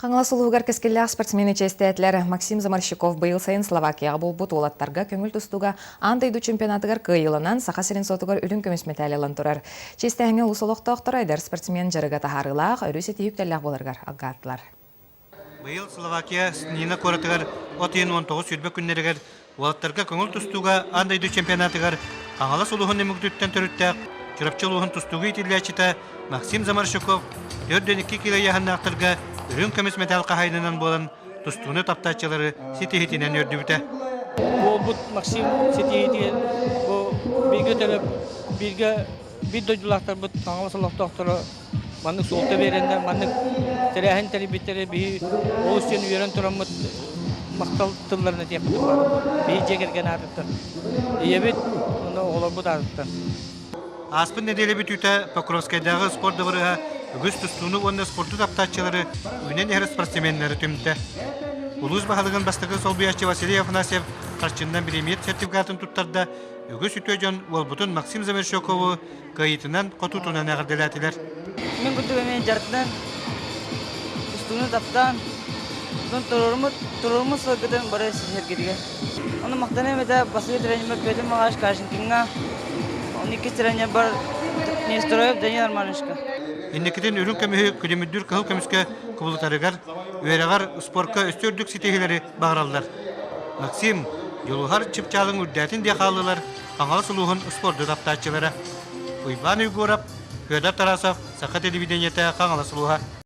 Қаңла сұлуғар кескелләқ спортсмені честетлер Максим Замарщиков быйыл сайын Словакияға бұл бұтуылаттарға көңіл тұстуға андайду чемпионатығар кыйылынан сақа сирен сотығар үлін көмес металилан тұрар. Честәңі ұсылықты оқтырайдар спортсмен жарыға тахарылақ, өрісі тейіптелләқ боларғар алғаттылар. Быйыл Словакия Нина Коратыгар 19 сүрбе күннерігер уалаттарға көңіл тұстуға андайду чемпионатығар қаңала сұлуғын емігдіттен түріттәк чырапчылуғын тұстуғы етілі Максим Замарщиков 4-2 кило яғаннақтырға үрін көмес металл қағайнынан болан тұстуыны таптачылары сетихетінен өрді бүті. Ол бұд Максим сетихетінен бірге төліп, бір дойдылақтар бұд қаңалы сұлақтақтары манның солты беренде, манның тәрәхін тәрібеттері бір ол үстен үйерен тұран бұд мақтал тылларына тепті бар. Bir жегерген артыптыр. Ебет, олар бұд артыптыр. Аспын неделе бүтүті Покровскайдағы спорт дабырыға үгіз тұстуыны онына спорты таптачылары үйнен әрі спортсменлері түмді. Улуыз бағалығын бастығы Солбияшчы Василий Афанасьев қаршындан премиет сертификатын тұттарда үгіз үті жон олбұтын Максим Замарщикову қайытынан қотутынан әғірделәтілер. Мен күтігімен жарқынан тұстуыны таптан тұрырымыз сылғыдың бары сергедіге. Оны мақтаны мәді басығы тренермек көйдің мағаш қашынкіңға он iki сирәне бар не строев да не нормальнышка. Иннекетен үрін көмігі күлемүддүр қығыл көміске құбылытарығар, өйрағар спортқа өстөрдік сетегілері бағыралдар. Максим, жолуғар чыпчалың үрдәтін де қалылар, қаңалы сұлуғын спорты таптачылары. Уйбан Уйгурап, Федор Тарасов, Сақа телевидениеті қаңалы сұлуға.